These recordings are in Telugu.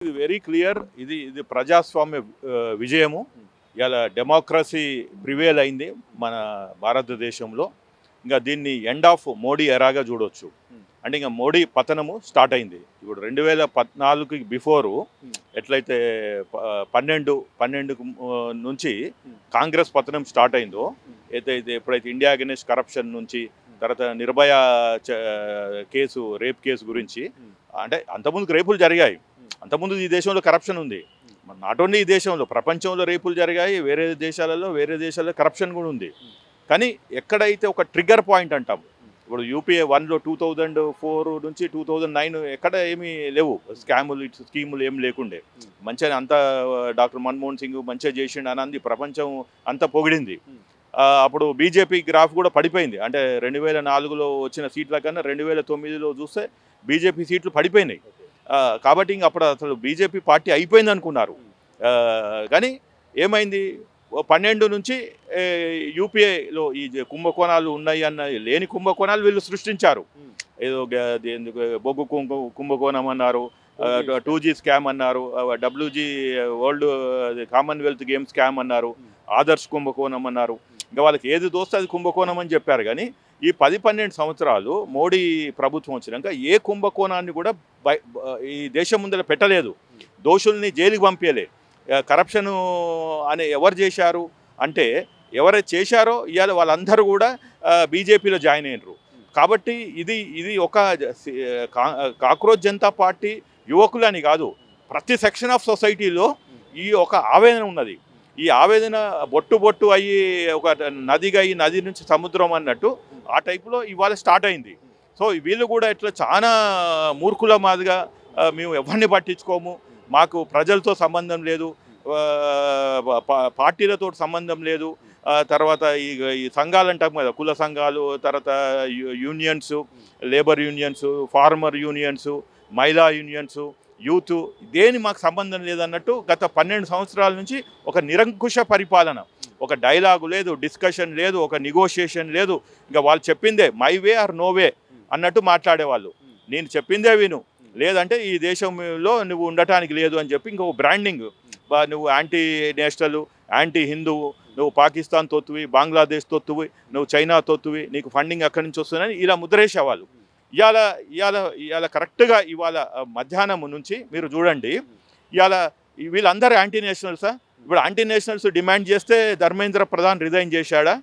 ఇది వెరీ క్లియర్. ఇది ప్రజాస్వామ్య విజయము. ఇలా డెమోక్రసీ ప్రివేల్ అయింది మన భారతదేశంలో. ఇంకా దీన్ని ఎండ్ ఆఫ్ మోడీ ఎరాగా చూడొచ్చు. అంటే ఇంకా మోడీ పతనము స్టార్ట్ అయింది. ఇప్పుడు 2014కి బిఫోరు ఎట్లయితే 12 నుంచి కాంగ్రెస్ పతనం స్టార్ట్ అయిందో, ఎప్పుడైతే ఇండియా అగెన్స్ట్ కరప్షన్ నుంచి, తర్వాత నిర్భయ కేసు, రేప్ కేసు గురించి, అంటే అంతకుముందుకు రేపులు జరిగాయి, అంతకుముందు ఈ దేశంలో కరప్షన్ ఉంది. నాట్ ఓన్లీ ఈ దేశంలో, ప్రపంచంలో రేపులు జరిగాయి, వేరే దేశాల్లో కరప్షన్ కూడా ఉంది. కానీ ఎక్కడైతే ఒక ట్రిగ్గర్ పాయింట్ అంటాం, ఇప్పుడు యూపీఏ 1లో 2004 నుంచి 2009 ఎక్కడ ఏమీ లేవు స్కీములు ఏం లేకుండే. మంచిగా అంతా డాక్టర్ మన్మోహన్ సింగ్ మంచిగా చేసిండు అని అంది, ప్రపంచం అంతా పొగిడింది. అప్పుడు బీజేపీ గ్రాఫ్ కూడా పడిపోయింది. అంటే 2004లో వచ్చిన సీట్ల కన్నా 2009లో చూస్తే బీజేపీ సీట్లు పడిపోయినాయి. కాబట్టి ఇంక అప్పుడు అసలు బీజేపీ పార్టీ అయిపోయింది అనుకున్నారు. కానీ ఏమైంది, 12 నుంచి యూపీఏలో ఈ కుంభకోణాలు ఉన్నాయి అన్న, లేని కుంభకోణాలు వీళ్ళు సృష్టించారు. ఏదో బొగ్గు కుంభకోణం అన్నారు, 2G స్కామ్ అన్నారు, WG world Commonwealth game scam అన్నారు, ఆదర్శ్ కుంభకోణం అన్నారు. ఇంకా వాళ్ళకి ఏది దోస్తే అది కుంభకోణం అని చెప్పారు. కానీ ఈ 10-12 సంవత్సరాలు మోడీ ప్రభుత్వం వచ్చినాక ఏ కుంభకోణాన్ని కూడా ఈ దేశం ముందర పెట్టలేదు. దోషుల్ని జైలుకి పంపించలే. కరప్షను అని ఎవరు చేశారు అంటే, ఎవరైతే చేశారో ఇవాళ వాళ్ళందరూ కూడా బీజేపీలో జాయిన్ అయినరు. కాబట్టి ఇది ఒక కాక్రోచ్ జనతా పార్టీ యువకులని కాదు, ప్రతి సెక్షన్ ఆఫ్ సొసైటీలో ఈ ఒక ఆవేదన ఉన్నది. ఈ ఆవేదన బొట్టు అయ్యి ఒక నదిగా అయ్యి నది నుంచి సముద్రం అన్నట్టు ఆ టైపులో ఇవాళ స్టార్ట్ అయింది. సో వీళ్ళు కూడా ఇట్లా చాలా మూర్ఖుల మాదిగా మేము ఎవరిని పట్టించుకోము, మాకు ప్రజలతో సంబంధం లేదు, పార్టీలతో సంబంధం లేదు, తర్వాత ఈ సంఘాలు అంటాం కదా, కుల సంఘాలు, తర్వాత unions, labour unions, farmer unions, మహిళా యూనియన్స్, యూత్, దేని మాకు సంబంధం లేదన్నట్టు గత 12 సంవత్సరాల నుంచి ఒక నిరంకుశ పరిపాలన, ఒక డైలాగు లేదు, డిస్కషన్ లేదు, ఒక నెగోషియేషన్ లేదు. ఇంకా వాళ్ళు చెప్పిందే my way or no way అన్నట్టు మాట్లాడేవాళ్ళు. నేను చెప్పిందే విను, లేదంటే ఈ దేశంలో నువ్వు ఉండటానికి లేదు అని చెప్పి ఇంకొక బ్రాండింగ్, నువ్వు యాంటీ నేషనల్, యాంటీ హిందువు, నువ్వు పాకిస్తాన్ తొత్తువి, బంగ్లాదేశ్ తొత్తువి, నువ్వు చైనా తొత్తువి, నీకు ఫండింగ్ అక్కడి నుంచి వస్తుందని ఇలా ముద్రేసేవాళ్ళు. ఇవాళ కరెక్ట్గా ఇవాళ మధ్యాహ్నం నుంచి మీరు చూడండి, ఇవాళ వీళ్ళందరూ యాంటీ నేషనల్సా? ఇప్పుడు యాంటీ నేషనల్స్ డిమాండ్ చేస్తే ధర్మేంద్ర ప్రధాన్ రిజైన్ చేశాడా?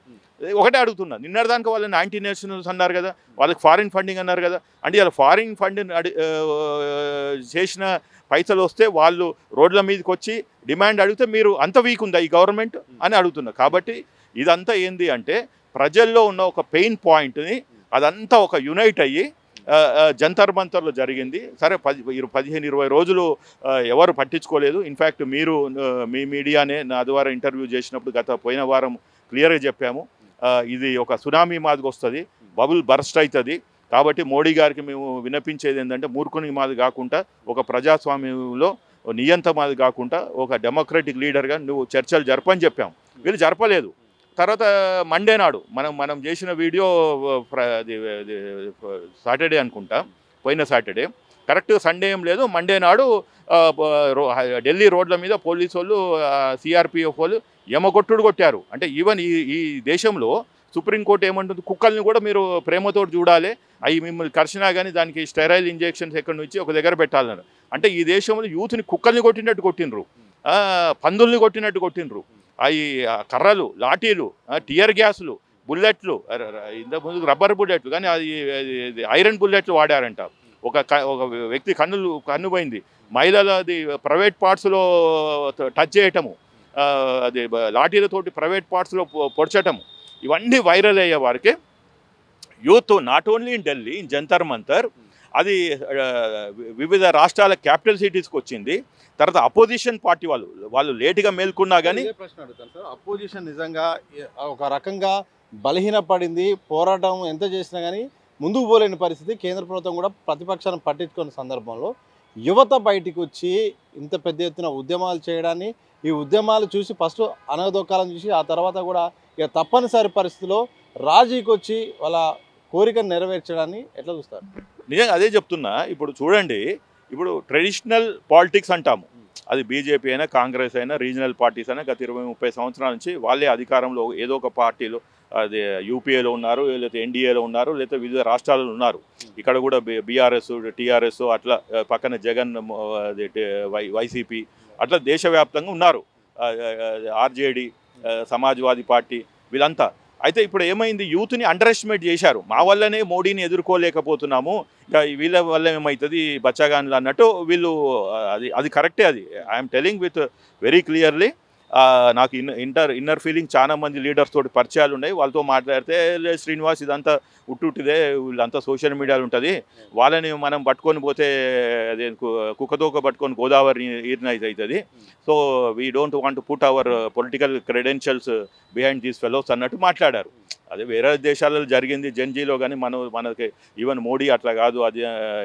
ఒకటే అడుగుతున్నా. నిన్నటిదానికి వాళ్ళని యాంటీ నేషనల్స్ అన్నారు కదా, వాళ్ళకి ఫారిన్ ఫండింగ్ అన్నారు కదా. అంటే ఇలా ఫారిన్ ఫండింగ్ చేసిన పైసలు వస్తే వాళ్ళు రోడ్ల మీదకి వచ్చి డిమాండ్ అడిగితే మీరు అంత వీక్ ఉందా ఈ గవర్నమెంట్ అని అడుగుతున్నా. కాబట్టి ఇదంతా ఏంది అంటే, ప్రజల్లో ఉన్న ఒక పెయిన్ పాయింట్ని అదంతా ఒక యునైట్ అయ్యి జంతర్ మంతర్లో జరిగింది. సరే 15-20 రోజులు ఎవరు పట్టించుకోలేదు. ఇన్ఫ్యాక్ట్ మీరు మీ మీడియానే నా ద్వారా ఇంటర్వ్యూ చేసినప్పుడు పోయిన వారం క్లియర్గా చెప్పాము, ఇది ఒక సునామీ మాదికి వస్తుంది, బబుల్ బర్స్ట్ అవుతుంది. కాబట్టి మోడీ గారికి మేము విన్నపించేది ఏంటంటే, మూర్ఖుని మాది కాకుండా, ఒక ప్రజాస్వామ్యంలో నియంత మాది కాకుండా, ఒక డెమోక్రటిక్ లీడర్గా నువ్వు చర్చలు జరపని చెప్పాము. వీళ్ళు జరపలేదు. తర్వాత మండే నాడు మనం చేసిన వీడియో సాటర్డే అనుకుంటా, పోయిన సాటర్డే, కరెక్ట్గా సండే ఏం లేదు, మండే నాడు ఢిల్లీ రోడ్ల మీద పోలీసు వాళ్ళు, సిఆర్పిఎఫ్ వాళ్ళు యమగొట్టుడు కొట్టారు. అంటే ఈవెన్ ఈ దేశంలో సుప్రీంకోర్టు ఏమంటుంది, కుక్కల్ని కూడా మీరు ప్రేమతో చూడాలి, అవి మిమ్మల్ని కరిచినా కానీ దానికి స్టెరైల్ ఇంజెక్షన్స్ ఎక్కడి నుంచి ఒక దగ్గర పెట్టాలన్నారు. అంటే ఈ దేశంలో యూత్ని కుక్కల్ని కొట్టినట్టు కొట్టినరు, పందుల్ని కొట్టినట్టు కొట్టినరు. అవి కర్రలు, లాఠీలు, టియర్ గ్యాసులు, బుల్లెట్లు, ఇంతకుముందు రబ్బర్ బుల్లెట్లు, కానీ అది ఐరన్ బుల్లెట్లు వాడారంట. ఒక వ్యక్తి కన్ను పోయింది. మహిళలది ప్రైవేట్ పార్ట్స్లో టచ్ చేయటము, అది లాఠీలతోటి ప్రైవేట్ పార్ట్స్లో పొడచటము, ఇవన్నీ వైరల్ అయ్యే వారికి youth not only in Delhi, in Jantar Mantar, అది వివిధ రాష్ట్రాల క్యాపిటల్ సిటీస్కి వచ్చింది. తర్వాత అపోజిషన్ పార్టీ వాళ్ళు లేటుగా మేల్కున్నా కానీ, ప్రశ్న అడుగుతాను సార్, అపోజిషన్ నిజంగా ఒక రకంగా బలహీనపడింది, పోరాటం ఎంత చేసినా కానీ ముందుకు పోలేని పరిస్థితి. కేంద్ర ప్రభుత్వం కూడా ప్రతిపక్షాన్ని పట్టించుకున్న సందర్భంలో యువత బయటికి వచ్చి ఇంత పెద్ద ఎత్తున ఉద్యమాలు చేయడాన్ని, ఈ ఉద్యమాలు చూసి ఫస్ట్ అనగదొక్కాలని చూసి, ఆ తర్వాత కూడా ఇక తప్పనిసరి పరిస్థితిలో రాజీకి వచ్చి వాళ్ళ కోరికను నెరవేర్చడాన్ని ఎట్లా చూస్తారు? నిజంగా అదే చెప్తున్నా. ఇప్పుడు చూడండి, ఇప్పుడు ట్రెడిషనల్ పాలిటిక్స్ అంటాము, అది బీజేపీ అయినా కాంగ్రెస్ అయినా రీజనల్ పార్టీస్ అయినా గత 20-30 సంవత్సరాల నుంచి వాళ్ళే అధికారంలో ఏదో ఒక పార్టీలో, అది యూపీఏలో ఉన్నారు, లేకపోతే ఎన్డీఏలో ఉన్నారు, లేకపోతే వివిధ రాష్ట్రాలలో ఉన్నారు. ఇక్కడ కూడా బీఆర్ఎస్, టీఆర్ఎస్, అట్లా పక్కన జగన్, అది వైసీపీ, అట్లా దేశవ్యాప్తంగా ఉన్నారు. ఆర్జేడీ, సమాజ్వాదీ పార్టీ, వీళ్ళంతా. అయితే ఇప్పుడు ఏమైంది, యూత్ని అండర్ ఎస్టిమేట్ చేశారు. మా వల్లనే మోడీని ఎదుర్కోలేకపోతున్నాము, ఇంకా వీళ్ళ వల్ల ఏమవుతుంది బచ్చగాన్లు అన్నట్టు వీళ్ళు. అది కరెక్టే. అది I'm telling with very clearly. నాకు ఇన్నర్ ఫీలింగ్, చాలా మంది లీడర్స్ తోటి పరిచయాలు ఉన్నాయి. వాళ్ళతో మాట్లాడితే శ్రీనివాస్ ఇదంతా ఉట్టుదే, వీళ్ళంతా సోషల్ మీడియాలో ఉంటుంది, వాళ్ళని మనం పట్టుకొని పోతే అదే కుక్కతోక పట్టుకొని గోదావరి ఈర్నైజ్ అవుతుంది. So we don't want put our political credentials behind these fellows అన్నట్టు మాట్లాడారు. అదే వేరే దేశాలలో జరిగింది జెన్జీలో, కానీ మనకి ఈవెన్ మోడీ అట్లా కాదు, అది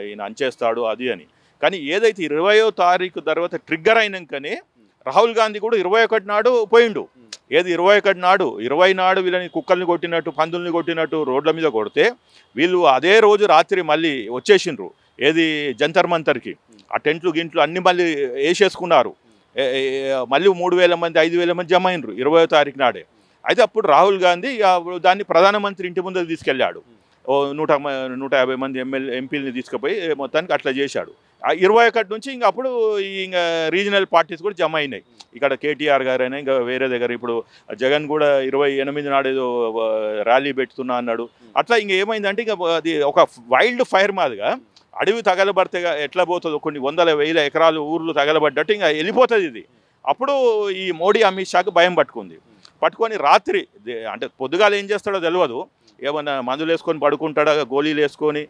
ఈయన అంచేస్తాడు అది అని. కానీ ఏదైతే 20వ తారీఖు తర్వాత ట్రిగ్గర్ అయినాకనే రాహుల్ గాంధీ కూడా 21 నాడు పోయిండు. ఏది 21 నాడు, 20 నాడు వీళ్ళని కుక్కల్ని కొట్టినట్టు, పందుల్ని కొట్టినట్టు రోడ్ల మీద కొడితే, వీళ్ళు అదే రోజు రాత్రి మళ్ళీ వచ్చేసిండ్రు ఏది జంతర్ మంతర్కి. ఆ టెంట్లు గింట్లు అన్ని మళ్ళీ వేసేసుకున్నారు. మళ్ళీ 3,000 మంది 5,000 మంది జమ అయినరు 20వ తారీఖు నాడే. అయితే అప్పుడు రాహుల్ గాంధీ దాన్ని ప్రధానమంత్రి ఇంటి ముందుకు తీసుకెళ్ళాడు. 150 మంది ఎంపీలని తీసుకుపోయి మొత్తానికి అట్లా చేశాడు. 21 నుంచి ఇంక అప్పుడు ఇంకా రీజనల్ పార్టీస్ కూడా జమ అయినాయి. ఇక్కడ కేటీఆర్ గారు అయినా ఇంకా వేరే దగ్గర, ఇప్పుడు జగన్ కూడా 28 నాడు ఏదో ర్యాలీ పెడుతున్నా అన్నాడు. అట్లా ఇంక ఏమైందంటే ఇంకా అది ఒక వైల్డ్ ఫైర్ మాదిగా అడవి తగలబడితే ఎట్లా పోతుందో, కొన్ని 100,000 ఎకరాలు ఊర్లు తగలబడ్డట్టు ఇంకా వెళ్ళిపోతుంది ఇది. అప్పుడు ఈ మోడీ అమిత్ షాకు భయం పట్టుకొని రాత్రి, అంటే పొద్దుగాలు ఏం చేస్తాడో తెలియదు, ఏమన్నా మందులు వేసుకొని పడుకుంటాడా, గోళీలు వేసుకొని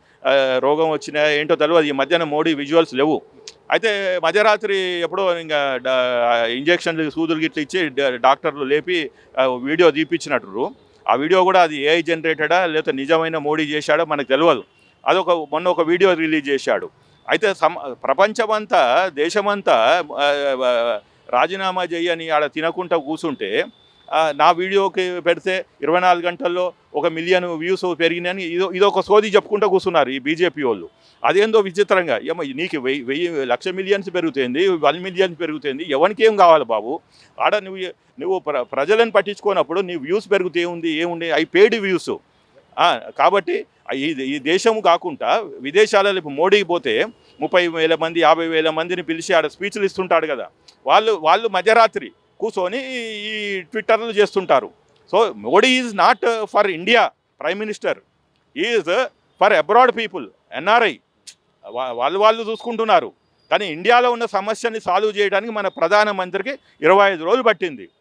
రోగం వచ్చినా ఏంటో తెలియదు. ఈ మధ్యాహ్నం మోడీ విజువల్స్ లేవు. అయితే మధ్యరాత్రి ఎప్పుడో ఇంకా ఇంజక్షన్లు సూదులు గిట్ల ఇచ్చి డాక్టర్లు లేపి వీడియో తీపిచ్చినట్టు. ఆ వీడియో కూడా అది ఏఐ జనరేటెడా లేకపోతే నిజమైన మోడీ చేశాడో మనకు తెలియదు. మొన్న ఒక వీడియో రిలీజ్ చేశాడు. అయితే ప్రపంచమంతా, దేశమంతా రాజీనామా చేయని ఆడ తినకుండా కూర్చుంటే, నా వీడియోకి పెడితే 24 గంటల్లో 1 మిలియన్ వ్యూస్ పెరిగినాయని ఇదొక సోది చెప్పుకుంటూ కూర్చున్నారు ఈ బీజేపీ వాళ్ళు. అదేందో విచిత్రంగా, ఏమో నీకు 1,00,000 మిలియన్స్ పెరుగుతుంది, 1 మిలియన్ పెరుగుతుంది, ఎవరికి ఏం కావాలి బాబు? ఆడ నువ్వు ప్రజలను పట్టించుకోనప్పుడు నీ వ్యూస్ పెరిగితే ఏముంది అవి పెయిడ్ వ్యూస్. కాబట్టి ఈ దేశం కాకుండా విదేశాలలో మోడీకి పోతే 30,000 మంది 50,000 మందిని పిలిచి ఆడ స్పీచ్లు ఇస్తుంటాడు కదా, వాళ్ళు మధ్యరాత్రి కూర్చొని ఈ ట్విట్టర్లు చేస్తుంటారు. So Modi is not for India prime minister, is for abroad people, NRI. వాళ్ళు చూసుకుంటున్నారు. కానీ ఇండియాలో ఉన్న సమస్యని సాల్వ్ చేయడానికి మన ప్రధానమంత్రికి 25 రోజులు పట్టింది.